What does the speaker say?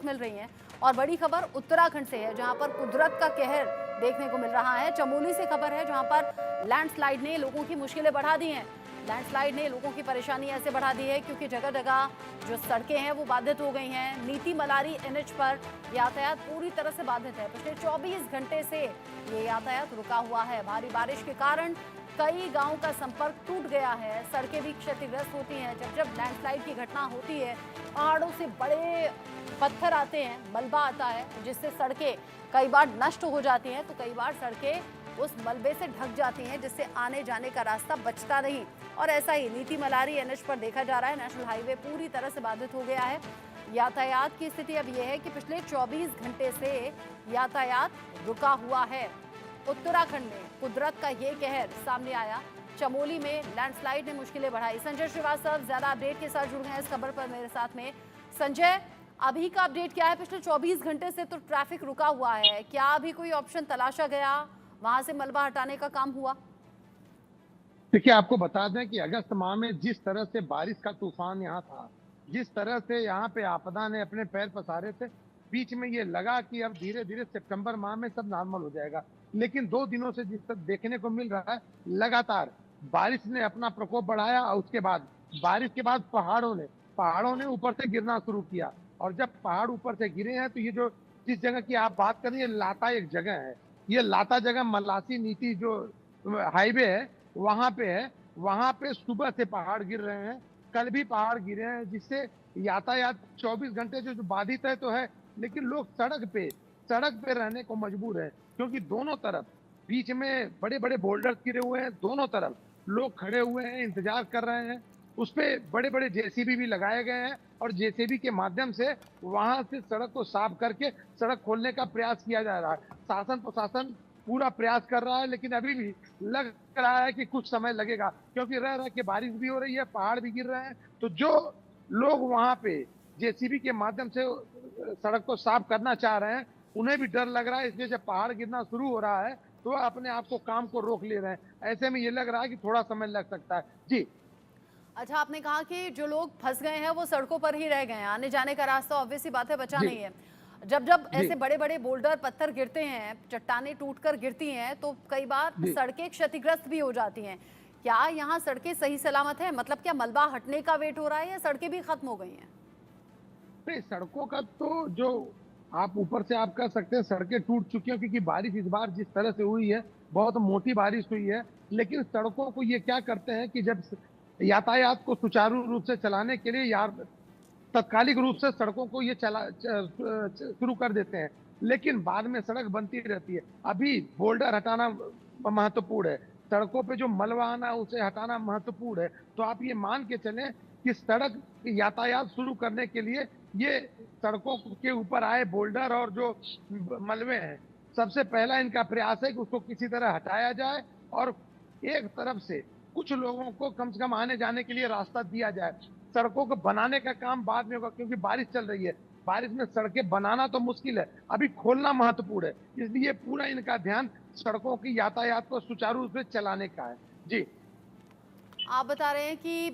मिल रही हैं। और बड़ी खबर उत्तराखंड से है, जहां पर कुदरत का कहर देखने को मिल रहा है। चमोली से खबर है, जहां पर लैंडस्लाइड ने लोगों की मुश्किलें बढ़ा दी हैं। लैंडस्लाइड ने लोगों की परेशानी ऐसे बढ़ा दी है क्योंकि जगह जगह जो सड़कें हैं वो बाधित हो गई हैं। नीति मलारी एनएच पर यातायात पूरी तरह से बाधित है। पिछले 24 घंटे से ये यातायात रुका हुआ है। भारी बारिश के कारण कई गांवों का संपर्क टूट गया है। सड़कें भी क्षतिग्रस्त होती हैं। जब जब लैंडस्लाइड की घटना होती है, पहाड़ों से बड़े पत्थर आते हैं, मलबा आता है, जिससे सड़कें कई बार नष्ट हो जाती हैं, तो कई बार सड़कें उस मलबे से ढक जाती हैं, जिससे आने जाने का रास्ता बचता नहीं। और ऐसा ही नीति मलारी एनएच पर देखा जा रहा है। नेशनल हाईवे पूरी तरह से बाधित हो गया है। यातायात की स्थिति अब यह है कि पिछले 24 घंटे से यातायात रुका हुआ है। उत्तराखंड में कुदरत का ये कहर सामने आया। चमोली में लैंडस्लाइड ने मुश्किलें बढ़ाई। संजय श्रीवास्तव ज्यादा अपडेट के साथ जुड़ गए हैं इस खबर पर मेरे साथ में। संजय, अभी का अपडेट क्या है? पिछले 24 घंटे से तो ट्रैफिक रुका हुआ है, क्या अभी कोई ऑप्शन तलाशा गया, वहां से मलबा हटाने का काम हुआ? देखिए, आपको बता दें कि अगस्त माह में जिस तरह से बारिश का तूफान यहाँ था, जिस तरह से यहाँ पे आपदा ने अपने पैर पसारे थे, बीच में ये लगा कि अब धीरे-धीरे सितंबर माह में सब नॉर्मल हो जाएगा। लेकिन 2 दिनों से जिस तरह देखने को मिल रहा है, लगातार बारिश ने अपना प्रकोप बढ़ाया और उसके बाद बारिश के बाद पहाड़ों ने ऊपर से गिरना शुरू किया। और जब पहाड़ ऊपर से गिरे हैं, तो ये जो जिस जगह की आप बात कर रही हैं, लाता एक जगह है। ये लाता जगह मलासी नीति जो हाईवे है, वहां पे है। वहां पे सुबह से पहाड़ गिर रहे हैं, कल भी पहाड़ गिरे हैं, जिससे यातायात 24 घंटे जो बाधित है तो है, लेकिन लोग सड़क पे रहने को मजबूर है, क्योंकि दोनों तरफ बीच में बड़े बड़े बोल्डर्स गिरे हुए हैं। दोनों तरफ लोग खड़े हुए हैं, इंतजार कर रहे हैं। उस पे बड़े बड़े जेसीबी भी लगाए गए हैं और जेसीबी के माध्यम से वहां से सड़क को साफ करके सड़क खोलने का प्रयास किया जा रहा है। शासन प्रशासन पूरा प्रयास कर रहा है, लेकिन अभी भी लग रहा है कि कुछ समय लगेगा, क्योंकि रह रह के बारिश भी हो रही है, पहाड़ भी गिर रहे हैं। तो जो लोग वहां पे जेसीबी के माध्यम से सड़क को साफ करना चाह रहे हैं, उन्हें भी डर लग रहा है। इसलिए जब पहाड़ गिरना शुरू हो रहा है, तो वह अपने आप को काम को रोक ले रहे हैं। ऐसे में ये लग रहा है कि थोड़ा समय लग सकता है। जी। अच्छा, आपने कहा कि जो लोग फंस गए हैं वो सड़कों पर ही रह गए हैं, आने जाने का रास्ता ऑब्वियस सी बात है बचा जी। नहीं है। जब जब जी। ऐसे बड़े बड़े बोल्डर पत्थर गिरते हैं, चट्टानें टूटकर गिरती हैं, तो कई बार जी। सड़कें क्षतिग्रस्त भी हो जाती हैं। क्या यहाँ सड़कें सही सलामत है? मतलब क्या मलबा हटने का वेट हो रहा है या सड़कें भी खत्म हो गई हैं? नहीं, सड़कों का तो जो आप ऊपर से आप कह सकते हैं सड़कें टूट चुकी हैं, क्योंकि बारिश इस बार जिस तरह से हुई है, बहुत मोटी बारिश हुई है। लेकिन सड़कों को ये क्या करते हैं कि जब यातायात को सुचारू रूप से चलाने के लिए यार तात्कालिक रूप से सड़कों को ये शुरू कर देते हैं, लेकिन बाद में सड़क बनती रहती है। अभी बोल्डर हटाना महत्वपूर्ण है, सड़कों पे जो मलबा आना है उसे हटाना महत्वपूर्ण है। तो आप ये मान के चलें कि सड़क यातायात शुरू करने के लिए ये सड़कों के ऊपर आए बोल्डर और जो मलबे हैं, सबसे पहला इनका प्रयास है कि उसको किसी तरह हटाया जाए और एक तरफ से कुछ लोगों को कम से कम आने जाने के लिए रास्ता दिया जाए। सड़कों को बनाने का काम बाद में होगा, क्योंकि बारिश चल रही है। बारिश में सड़कें बनाना तो मुश्किल है, अभी खोलना महत्वपूर्ण है। इसलिए पूरा इनका ध्यान सड़कों की यातायात को सुचारू रूप से चलाने का है। जी। आप बता रहे हैं कि